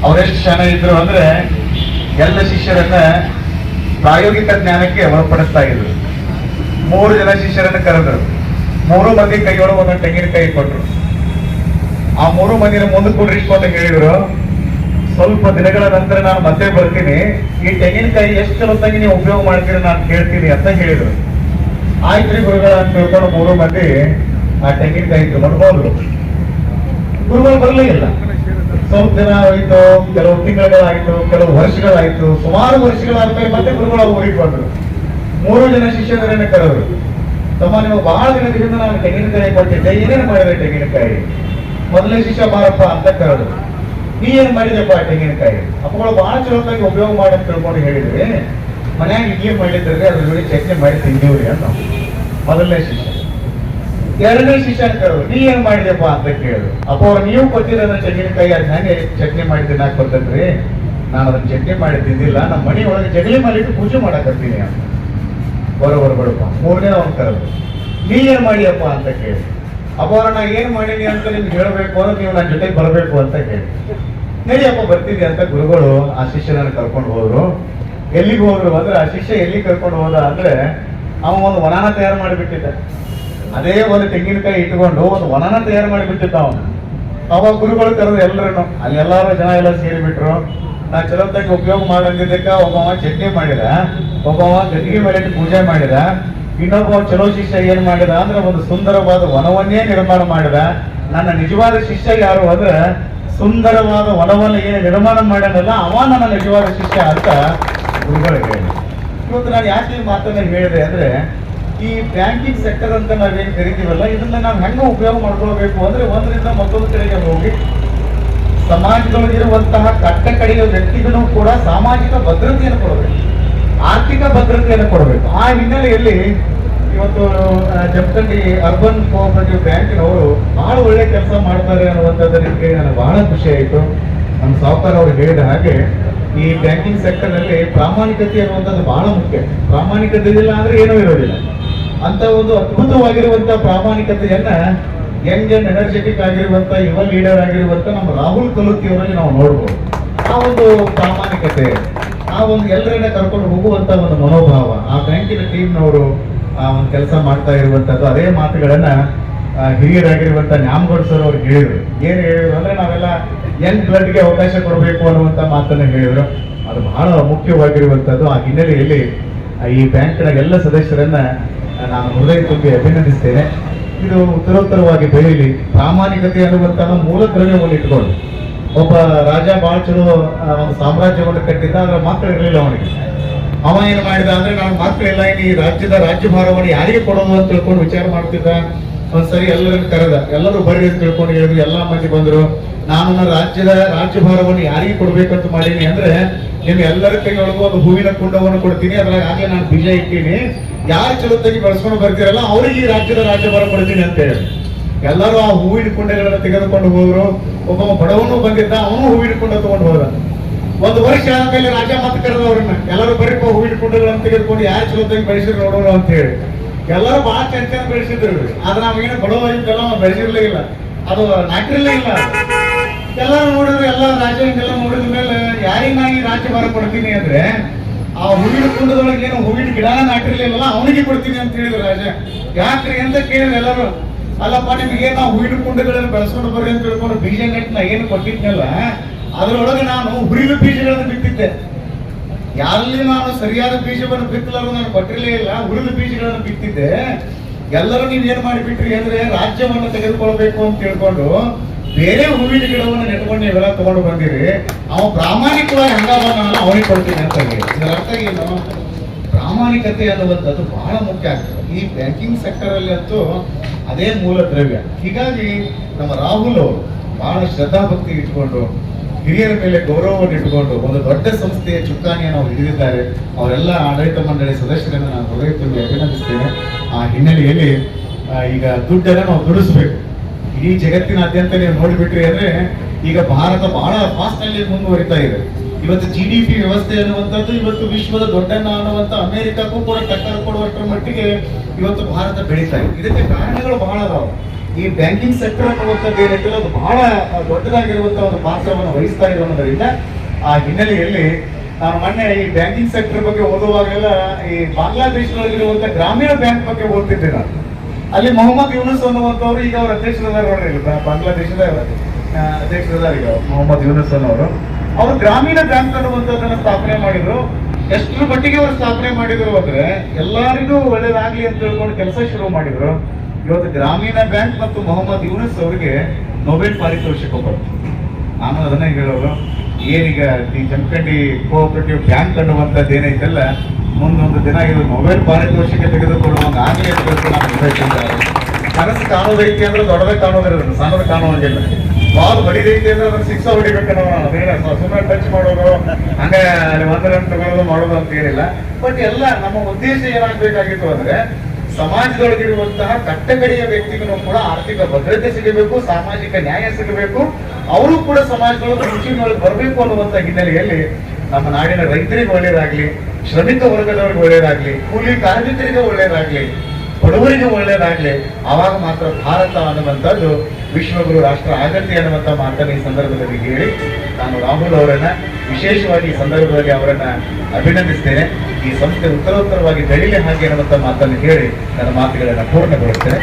ಅವರೆಷ್ಟು ಚೆನ್ನಾಗಿದ್ರು ಅಂದ್ರೆ ಎಲ್ಲ ಶಿಷ್ಯರನ್ನ ಪ್ರಾಯೋಗಿಕ ಜ್ಞಾನಕ್ಕೆ ಒಳಪಡಿಸ್ತಾ ಇದ್ರು. 3 ಜನ ಶಿಷ್ಯರನ್ನ ಕರೆದ್ರು. 3 ಮಂದಿ ಕೈಯೊಳಗೆ ಒಂದೊಂದು ತೆಂಗಿನಕಾಯಿ ಕೊಟ್ರು. ಆ 3 ಮಂದಿನ ಮುಂದೆ ಕೂಡ್ರಿಸ್ಕೊ ಅಂತ ಹೇಳಿದ್ರು. ಸ್ವಲ್ಪ ದಿನಗಳ ನಂತರ ನಾನು ಮತ್ತೆ ಬರ್ತೀನಿ, ಈ ತೆಂಗಿನಕಾಯಿ ಎಷ್ಟು ಚಲೋತ್ತಾಗಿ ನೀವು ಉಪಯೋಗ ಮಾಡ್ತೀರಿ ನಾನು ಕೇಳ್ತೀನಿ ಅಂತ ಹೇಳಿದ್ರು. ಆಯ್ತ್ರಿ ಗುರುಗಳ ಅಂತ ತಿಳ್ಕೊಂಡು 3 ಮಂದಿ ಆ ತೆಂಗಿನಕಾಯಿ ತಗೊಂಡು ಹೋದ್ರು. ಗುರುಗಳು ಬರಲೇ ಇಲ್ಲ. ಸ್ವಲ್ಪ ದಿನ ಆಯ್ತು, ಕೆಲವು ತಿಂಗಳುಗಳಾಯ್ತು, ಕೆಲವು ವರ್ಷಗಳಾಯ್ತು, ಸುಮಾರು ವರ್ಷಗಳಾದ್ಮೇಲೆ ಮತ್ತೆ ಗುರುಗಳು ಊರಿಗೆ ಬಂದ್ರು. 3 ಜನ ಶಿಷ್ಯರನ್ನ ಕರೆದ್ರು. ತಮ್ಮ ನೀವು ಬಹಳ ದಿನದಿಂದ ನಾನು ತೆಂಗಿನಕಾಯಿ ಕೊಟ್ಟಿದ್ದೆ, ಏನೇನು ಮಾಡಿದ್ರೆ ತೆಂಗಿನಕಾಯಿ? ಮೊದಲನೇ ಶಿಷ್ಯ ಬಾರಪ್ಪ ಅಂತ ಕರೆದ್ರು. ನೀ ಏನ್ ಮಾಡಿದೆಪ್ಪ ತೆಂಗಿನಕಾಯಿ? ಅಪ್ಪಗಳು ಬಹಳ ಚಲೋತ್ತಾಗಿ ಉಪಯೋಗ ಮಾಡಿ ಅಂತ ತಿಳ್ಕೊಂಡು ಹೇಳಿದ್ರಿ. ಮನ್ಯಾಗ ಇಡ್ಲಿ ಮಾಡಿದ್ರಿ, ಅದ್ರ ಜೊತೆ ಚಟ್ನಿ ಮಾಡಿ ತಿಂದೀವ್ರಿ ಅಂತ ಮೊದಲನೇ ಶಿಷ್ಯ. 2ನೇ ಶಿಷ್ಯ ಕರೆದ್ರು. ನೀ ಏನ್ ಮಾಡಿದೆಪ್ಪ ಅಂತ ಕೇಳಿದ್ರು. ಅಪ್ಪ ಅವ್ರು ನೀವು ಕೊಟ್ಟಿರೋ ತೆಂಗಿನಕಾಯಿ ಅದ್ ಹೆಂಗೆ ಚಟ್ನಿ ಮಾಡಿ ತಿನ್ನಾಕ್ ಬರ್ತದ್ರಿ? ನಾನು ಅದನ್ನ ಚಟ್ನಿ ಮಾಡಿ ತಿಂದಿಲ್ಲ, ನಮ್ಮ ಮನೆ ಒಳಗೆ ಜಗಲಿ ಮಾಡಿಟ್ಟು ಪೂಜೆ ಮಾಡಕತ್ತೀನಿ ಅಂತ. ಬರೋಬರ್ ಬಿಡಪ್ಪ. 3ನೇ ಅವ್ನು ಕರೆದ್ರು. ನೀ ಏನ್ ಮಾಡಿಯಪ್ಪ ಅಂತ ಕೇಳಿ. ಅಪ್ಪ ಅವ್ರ ನಾ ಏನ್ ಮಾಡೀನಿ ಅಂತ ನಿಮ್ಗೆ ಹೇಳ್ಬೇಕು ಅಂದ್ರೆ ನೀವು ನನ್ನ ಜೊತೆಗೆ ಬರಬೇಕು ಅಂತ ಹೇಳಿ. ನಡಿಯಪ್ಪ ಬರ್ತಿದ್ದೆ ಅಂತ ಗುರುಗಳು ಆ ಶಿಷ್ಯನನ್ನು ಕರ್ಕೊಂಡು ಹೋದ್ರು. ಎಲ್ಲಿಗೆ ಹೋದ್ರು ಅಂದ್ರೆ, ಆ ಶಿಷ್ಯ ಎಲ್ಲಿ ಕರ್ಕೊಂಡು ಹೋದ ಅಂದ್ರೆ, ಅವ ಒಂದು ವನನ ತಯಾರು ಮಾಡಿಬಿಟ್ಟಿದ್ದ. ಅದೇ ಒಂದು ತೆಂಗಿನಕಾಯಿ ಇಟ್ಕೊಂಡು ಒಂದು ವನನ ತಯಾರು ಮಾಡಿಬಿಟ್ಟಿದ್ದ ಅವನು. ಅವಾಗ ಗುರುಗಳು ಕರೆದು ಎಲ್ಲರನ್ನು ಅಲ್ಲಿ ಎಲ್ಲಾರು ಜನ ಎಲ್ಲ ಸೇರಿಬಿಟ್ರು. ನಾ ಚಲೋತ್ತಾಗಿ ಉಪಯೋಗ ಮಾಡಂದಿದ್ದಕ್ಕ ಒಬ್ಬವ ಚಟ್ನಿ ಮಾಡಿದ, ಒಬ್ಬವ ಗದಿಗೆ ಮೇಲೆ ಪೂಜೆ ಮಾಡಿದ, ಇನ್ನೊಬ್ಬ ಚಲೋ ಶಿಷ್ಯ ಏನ್ ಮಾಡಿದ ಅಂದ್ರೆ ಒಂದು ಸುಂದರವಾದ ವನವನ್ನೇ ನಿರ್ಮಾಣ ಮಾಡಿದ. ನನ್ನ ನಿಜವಾದ ಶಿಷ್ಯ ಯಾರು ಅಂದ್ರೆ, ಸುಂದರವಾದ ವನವನ್ನು ಏನು ನಿರ್ಮಾಣ ಮಾಡ್ಯಾನಲ್ಲ ಅವ ನನ್ನ ನಿಜವಾದ ಶಿಷ್ಯ ಅಂತ ಗುರುಗಳು ಹೇಳಿ. ಇವತ್ತು ನಾನು ಯಾಕೆ ಈ ಮಾತನ್ನ ಹೇಳಿದೆ ಅಂದ್ರೆ, ಈ ಬ್ಯಾಂಕಿಂಗ್ ಸೆಕ್ಟರ್ ಅಂತ ನಾವೇನು ಕರಿತೀವಲ್ಲ, ಇದನ್ನ ನಾವು ಹೆಂಗ ಉಪಯೋಗ ಮಾಡ್ಕೊಳ್ಬೇಕು ಅಂದ್ರೆ, ಒಂದರಿಂದ ಮತ್ತೊಂದು ಕಡೆಗೆ ಹೋಗಿ ಸಮಾಜದೊಳಗಿರುವಂತಹ ಕಟ್ಟ ಕಡೆಯ ವ್ಯಕ್ತಿಗಳು ಕೂಡ ಸಾಮಾಜಿಕ ಭದ್ರತೆಯನ್ನು ಕೊಡಬೇಕು, ಆರ್ಥಿಕ ಭದ್ರತೆಯನ್ನು ಕೊಡಬೇಕು. ಆ ಹಿನ್ನೆಲೆಯಲ್ಲಿ ಇವತ್ತು ಜಮಖಂಡಿ ಅರ್ಬನ್ ಕೋಆಪರೇಟಿವ್ ಬ್ಯಾಂಕಿನವರು ಬಹಳ ಒಳ್ಳೆ ಕೆಲಸ ಮಾಡ್ತಾರೆ ಅನ್ನುವಂಥದ್ದಕ್ಕೆ ನನಗೆ ಬಹಳ ಖುಷಿ ಆಯಿತು. ನಮ್ಮ ಸಾಹುಕಾರ ಅವರು ಹೇಳಿದ ಹಾಗೆ ಈ ಬ್ಯಾಂಕಿಂಗ್ ಸೆಕ್ಟರ್ ನಲ್ಲಿ ಪ್ರಾಮಾಣಿಕತೆ ಅನ್ನುವಂಥದ್ದು ಬಹಳ ಮುಖ್ಯ. ಪ್ರಾಮಾಣಿಕತೆ ಇಲ್ಲ ಅಂದ್ರೆ ಏನೂ ಇರೋದಿಲ್ಲ. ಅಂತ ಒಂದು ಅದ್ಭುತವಾಗಿರುವಂತಹ ಪ್ರಾಮಾಣಿಕತೆಯನ್ನ ಯಂಗ್ ಅಂಡ್ ಎನರ್ಜೆಟಿಕ್ ಆಗಿರುವಂತ ಯುವ ಲೀಡರ್ ಆಗಿರುವಂತ ನಮ್ಮ ರಾಹುಲ್ ಕಲುತಿ ಅವರಲ್ಲಿ ನಾವು ನೋಡ್ಬೋದು. ಆ ಒಂದು ಪ್ರಾಮಾಣಿಕತೆ, ಆ ಒಂದು ಎಲ್ಲರನ್ನ ಕರ್ಕೊಂಡು ಹೋಗುವಂತ ಒಂದು ಮನೋಭಾವ ಆ ಬ್ಯಾಂಕಿನ ಟೀಮ್ನವರು ಒಂದು ಕೆಲಸ ಮಾಡ್ತಾ ಇರುವಂತದ್ದು. ಅದೇ ಮಾತುಗಳನ್ನ ಹಿರಿಯರಾಗಿರುವಂತ ನ್ಯಾಮಗೌಡ ಸರ್ ಅವ್ರು ಹೇಳಿದ್ರು. ಏನ್ ಹೇಳಿದ್ರು ಅಂದ್ರೆ, ನಾವೆಲ್ಲ ಯಂಗ್ ಬ್ಲಡ್ಗೆ ಅವಕಾಶ ಕೊಡಬೇಕು ಅನ್ನುವಂತ ಮಾತನ್ನ ಹೇಳಿದ್ರು. ಅದು ಬಹಳ ಮುಖ್ಯವಾಗಿರುವಂತದ್ದು. ಆ ಹಿನ್ನೆಲೆಯಲ್ಲಿ ಈ ಬ್ಯಾಂಕಿನ ಎಲ್ಲ ಸದಸ್ಯರನ್ನ ನಾನು ಹೃದಯ ತುಂಬಿ ಅಭಿನಂದಿಸ್ತೇನೆ. ಇದು ಉತ್ತರೋತ್ತರವಾಗಿ ಬೆಳೀಲಿ. ಪ್ರಾಮಾಣಿಕತೆ ಅನ್ನುವಂತಹ ಮೂಲ ದ್ರವ್ಯವನ್ನು ಇಟ್ಕೊಂಡು ಒಬ್ಬ ರಾಜ ಬಹಳ ಚಲೋ ಒಂದು ಸಾಮ್ರಾಜ್ಯವನ್ನು ಕಟ್ಟಿದ್ದ, ಅದರ ಮಕ್ಕಳು ಇರಲಿಲ್ಲ ಅವನಿಗೆ. ಅವ ಏನು ಮಾಡಿದ ಅಂದ್ರೆ, ನಾನು ಮಕ್ಕಳೆಲ್ಲ ಈ ರಾಜ್ಯದ ರಾಜ್ಯಭಾರವನ್ನು ಯಾರಿಗೆ ಕೊಡೋದು ಅಂತ ತಿಳ್ಕೊಂಡು ವಿಚಾರ ಮಾಡ್ತಿದ್ದ. ಒಂದ್ಸರಿ ಎಲ್ಲರನ್ನು ಕರೆದ, ಎಲ್ಲರೂ ಬರ್ರಿ ಅಂತ ತಿಳ್ಕೊಂಡು ಹೇಳಿದ್ರು. ಎಲ್ಲಾ ಮಂದಿ ಬಂದ್ರು. ನಾನು ನನ್ನ ರಾಜ್ಯದ ರಾಜ್ಯಭಾರವನ್ನು ಯಾರಿಗೆ ಕೊಡ್ಬೇಕಂತ ಮಾಡೀನಿ ಅಂದ್ರೆ, ನಿಮ್ಗೆ ಎಲ್ಲರ ಕೈಯೊಳಗೂ ಒಂದು ಹೂವಿನ ಕುಂಡವನ್ನು ಕೊಡ್ತೀನಿ, ಅದ್ರಾಗ ಆಗ್ಲೇ ನಾನು ಬೀಜ ಇಟ್ಟೀನಿ, ಯಾರು ಚಲೋತ್ತಾಗಿ ಬೆಳೆಸ್ಕೊಂಡು ಬರ್ತೀರಲ್ಲ ಅವ್ರಿಗೆ ಈ ರಾಜ್ಯದ ರಾಜ್ಯಭಾರ ಕೊಡ್ತೀನಿ ಅಂತ ಹೇಳಿ ಎಲ್ಲರೂ ಆ ಹೂವಿನ ಕುಂಡಗಳನ್ನು ತೆಗೆದುಕೊಂಡು ಹೋದ್ರು. ಒಬ್ಬ ಬಡವನು ಬಂದಿದ್ದ, ಅವನು ಹೂವಿನ ಕುಂಡ ತಗೊಂಡು ಹೋದ. 1 ವರ್ಷ ಆದ್ಮೇಲೆ ರಾಜ ಮತ್ತೆ ಕರೆದವ್ರನ್ನ, ಎಲ್ಲರೂ ಬರೀಪ ಹೂವಿನ ಕುಂಡಗಳನ್ನು ತೆಗೆದುಕೊಂಡು ಯಾರು ಚಲೋತ್ತಾಗಿ ಬೆಳೆಸಿದ್ರು ನೋಡೋಣ ಅಂತ ಹೇಳಿ. ಎಲ್ಲರೂ ಬಹಳ ಚೆಂದ ಬೆಳೆಸಿದ್ರು. ಆದ್ರೆ ನಾವೇನು ಬಡವ ಇದ್ದಲ್ಲ, ನಾವು ಬೆಳೆಸಿರ್ಲೇ ಇಲ್ಲ, ಅದು ನಾಟಿರಲೇ ಇಲ್ಲ. ಎಲ್ಲರೂ ನೋಡಿದ್ರು, ಎಲ್ಲ ರಾಜ ಹಿಂಗೆಲ್ಲ ನೋಡಿದ ಮೇಲೆ ಯಾರಿಗೆ ನಾ ಈ ರಾಜ್ಯಭಾರ ಕೊಡ್ತೀನಿ ಅಂದ್ರೆ, ಆ ಹೂವಿನ ಕುಂಡದೊಳಗೆ ಏನು ಹೂವಿನ ಗಿಡನ ನಾಟಿರ್ಲಿಲ್ಲ, ಅವನಿಗೆ ಕೊಡ್ತೀನಿ ಅಂತ ಹೇಳಿದ್ರು ರಾಜ. ಯಾಕ್ರಿ ಅಂತ ಕೇಳಿದ್ರು ಎಲ್ಲರೂ. ಅಲ್ಲಪ್ಪ, ನಿಮಗೆ ನಾವು ಹೂವಿನ ಕುಂಡಗಳನ್ನು ಬೆಳೆಸ್ಕೊಂಡು ಬರ್ರಿ ಅಂತ ತಿಳ್ಕೊಂಡು ಬೀಜ ನೆಟ್ಟು ನಾ ಏನು ಕೊಟ್ಟಿದ್ನಲ್ಲ, ಅದರೊಳಗೆ ನಾನು ಹುರಿದ ಬೀಜಗಳನ್ನು ಬಿತ್ತಿದ್ದೆ. ಯಾರಲ್ಲಿ ನಾನು ಸರಿಯಾದ ಬೀಜವನ್ನು ಬಿತ್ತಲಾರು ನಾನು ಕೊಟ್ಟಿರಲೇ ಇಲ್ಲ, ಹುರಿದ ಬೀಜಗಳನ್ನು ಬಿತ್ತಿದ್ದೆ. ಎಲ್ಲರೂ ನೀವ್ ಏನ್ ಮಾಡಿಬಿಟ್ರಿ ಅಂದ್ರೆ, ರಾಜ್ಯವನ್ನು ತೆಗೆದುಕೊಳ್ಬೇಕು ಅಂತ ತಿಳ್ಕೊಂಡು ಬೇರೆ ಹೂವಿನ ಗಿಡವನ್ನು ನೆಟ್ಕೊಂಡು ನೀವೆಲ್ಲ ತಗೊಂಡು ಬಂದಿರಿ. ಅವ ಪ್ರಾಮಾಣಿಕವಾಗಿ ಹಂಗಾವನ್ನ ಅವನಿಗೆ ಕೊಡ್ತೀನಿ ಅಂತ ಹೇಳಿ. ಇದರ ಅರ್ಥ ಏನು? ಪ್ರಾಮಾಣಿಕತೆ ಅನ್ನುವಂಥದ್ದು ಬಹಳ ಮುಖ್ಯ ಆಗ್ತದೆ ಈ ಬ್ಯಾಂಕಿಂಗ್ ಸೆಕ್ಟರ್ ಅಲ್ಲಿ ಅಂತೂ. ಅದೇ ಮೂಲ ದ್ರವ್ಯ. ಹೀಗಾಗಿ ನಮ್ಮ ರಾಹುಲ್ ಅವರು ಬಹಳ ಶ್ರದ್ಧಾಭಕ್ತಿ ಇಟ್ಕೊಂಡು, ಹಿರಿಯರ ಮೇಲೆ ಗೌರವವನ್ನು ಇಟ್ಟುಕೊಂಡು ಒಂದು ದೊಡ್ಡ ಸಂಸ್ಥೆಯ ಚುಕ್ಕಾಣಿಯನ್ನು ಅವರು ಹಿಡಿದಿದ್ದಾರೆ. ಅವರೆಲ್ಲ ಆಡಳಿತ ಮಂಡಳಿ ಸದಸ್ಯರನ್ನು ನಾನು ಹೃದಯ ತುಂಬಿ ಅಭಿನಂದಿಸ್ತೇನೆ. ಆ ಹಿನ್ನೆಲೆಯಲ್ಲಿ ಈಗ ದುಡ್ಡನ್ನು ನಾವು ದುಡಿಸ್ಬೇಕು. ಇಡೀ ಜಗತ್ತಿನಾದ್ಯಂತ ನೀವು ನೋಡಿಬಿಟ್ರಿ ಅಂದ್ರೆ, ಈಗ ಭಾರತ ಬಹಳ ಫಾಸ್ಟ್ ಅಲ್ಲಿ ಮುಂದುವರಿತಾ ಇದೆ. ಇವತ್ತು GDP ವ್ಯವಸ್ಥೆ ಅನ್ನುವಂಥದ್ದು ಇವತ್ತು ವಿಶ್ವದ ದೊಡ್ಡಣ್ಣ ಅನ್ನುವಂಥ ಅಮೆರಿಕಕ್ಕೂ ಕೂಡ ಟಕ್ಕರ್ ಕೊಡುವಷ್ಟರ ಮಟ್ಟಿಗೆ ಇವತ್ತು ಭಾರತ ಬೆಳೀತಾ ಇದೆ. ಇದಕ್ಕೆ ಕಾರಣಗಳು ಬಹಳ ಅದಾವ. ಈ ಬ್ಯಾಂಕಿಂಗ್ ಸೆಕ್ಟರ್ ಅನ್ನುವಂಥದ್ದು ಏನೈತಲ್ಲ ಅದು ಬಹಳ ದೊಡ್ಡದಾಗಿರುವಂತಹ ಒಂದು ಪಾತ್ರವನ್ನು ವಹಿಸ್ತಾ ಇರೋದ್ರಿಂದ ಆ ಹಿನ್ನೆಲೆಯಲ್ಲಿ ನಾನು ಮೊನ್ನೆ ಈ ಬ್ಯಾಂಕಿಂಗ್ ಸೆಕ್ಟರ್ ಬಗ್ಗೆ ಓದುವಾಗೆಲ್ಲ ಈ ಬಾಂಗ್ಲಾದೇಶದಲ್ಲಿರುವಂತ ಗ್ರಾಮೀಣ ಬ್ಯಾಂಕ್ ಬಗ್ಗೆ ಓದ್ತಿದ್ದೆ ನಾನು. ಅಲ್ಲಿ ಮೊಹಮ್ಮದ್ ಯೂನುಸ್ ಅನ್ನುವಂಥವ್ರು ಈಗ ಅವ್ರ ಅಧ್ಯಕ್ಷರಾದ ಬಾಂಗ್ಲಾದೇಶದ ಅಧ್ಯಕ್ಷರಾದ ಈಗ ಮೊಹಮ್ಮದ್ ಯೂನುಸ್ ಅನ್ನೋರು ಅವರು ಗ್ರಾಮೀಣ ಬ್ಯಾಂಕ್ ಅನ್ನುವಂಥದ್ದನ್ನ ಸ್ಥಾಪನೆ ಮಾಡಿದ್ರು. ಎಷ್ಟರ ಮಟ್ಟಿಗೆ ಅವರು ಸ್ಥಾಪನೆ ಮಾಡಿದ್ರು ಅಂದ್ರೆ ಎಲ್ಲರಿಗೂ ಒಳ್ಳೇದಾಗ್ಲಿ ಅಂತ ತಿಳ್ಕೊಂಡು ಕೆಲಸ ಶುರು ಮಾಡಿದ್ರು. ಇವತ್ತು ಗ್ರಾಮೀಣ ಬ್ಯಾಂಕ್ ಮತ್ತು ಮೊಹಮ್ಮದ್ ಯೂನುಸ್ ಅವರಿಗೆ ನೊಬೆಲ್ ಪಾರಿತೋಷಿಕ ಕೊಟ್ಟರು. ನಾನು ಅದನ್ನೇ ಹೇಳೋರು, ಏನೀಗ ಈ ಜಮಖಂಡಿ ಕೋಆಪರೇಟಿವ್ ಬ್ಯಾಂಕ್ ಅನ್ನುವಂಥದ್ದು ಏನೈತಲ್ಲ ಮುಂದೊಂದು ದಿನ ಇದು ನೊಬೆಲ್ ಪಾರಿತೋಷಿಕ ತೆಗೆದುಕೊಳ್ಳುವಂಗ ಆಗಲಿ ಅಂತ ನಾನು ಕನಸು ಕಾಣೋದೈತಿ ಅಂದ್ರೆ ದೊಡ್ಡದೇ ಕಾಣೋದಿರೋದು, ಸಣ್ಣದ ಕಾಣೋದಿಲ್ಲ. ಬಾಲ್ ಹೊಡಿದೈತಿ ಅಂದ್ರೆ ಅದನ್ನ ಶಿಕ್ಷ ಹೊಡಿಬೇಕು ನಾವು, ಅದೇನ ಸುಮ್ಮನೆ ಟಚ್ ಮಾಡೋದು ಹಂಗೆ ಅಲ್ಲಿ ಒಂದು ರನ್ ತಗೊಳ್ಳೋದು ಮಾಡೋದು ಅಂತ ಏನಿಲ್ಲ. ಬಟ್ ಎಲ್ಲ ನಮ್ಮ ಉದ್ದೇಶ ಏನಾಗಬೇಕಾಗಿತ್ತು ಅಂದ್ರೆ ಸಮಾಜದೊಳಗಿರುವಂತಹ ಕಟ್ಟಕಡೆಯ ವ್ಯಕ್ತಿಗೂ ಕೂಡ ಆರ್ಥಿಕ ಭದ್ರತೆ ಸಿಗಬೇಕು, ಸಾಮಾಜಿಕ ನ್ಯಾಯ ಸಿಗಬೇಕು, ಅವರು ಕೂಡ ಸಮಾಜದೊಳಗೆ ಮುಂಚಿನೊಳಗೆ ಬರಬೇಕು ಅನ್ನುವಂತ ಹಿನ್ನೆಲೆಯಲ್ಲಿ ನಮ್ಮ ನಾಡಿನ ರೈತರಿಗೆ ಒಳ್ಳೇದಾಗ್ಲಿ, ಶ್ರಮಿಕ ವರ್ಗದವರಿಗೆ ಒಳ್ಳೇದಾಗ್ಲಿ, ಕೂಲಿ ಕಾರ್ಮಿಕರಿಗೆ ಒಳ್ಳೇದಾಗ್ಲಿ, ಬಡವರಿಗೆ ಒಳ್ಳೇದಾಗ್ಲಿ, ಆವಾಗ ಮಾತ್ರ ಭಾರತ ಅನ್ನುವಂಥದ್ದು ವಿಶ್ವಗುರು ರಾಷ್ಟ್ರ ಆಗತ್ತೆ ಅನ್ನುವಂಥ ಮಾತನ್ನು ಈ ಸಂದರ್ಭದಲ್ಲಿ ಹೇಳಿ ನಾನು ರಾಹುಲ್ ಅವರನ್ನ ವಿಶೇಷವಾಗಿ ಈ ಸಂದರ್ಭದಲ್ಲಿ ಅವರನ್ನ ಅಭಿನಂದಿಸ್ತೇನೆ. ಈ ಸಂಸ್ಥೆ ಉತ್ತರೋತ್ತರವಾಗಿ ಬೆಳೀಲಿ ಹಾಗೆ ಅನ್ನುವಂಥ ಮಾತನ್ನು ಹೇಳಿ ನನ್ನ ಮಾತುಗಳನ್ನು ಪೂರ್ಣಗೊಳಿಸ್ತೇನೆ.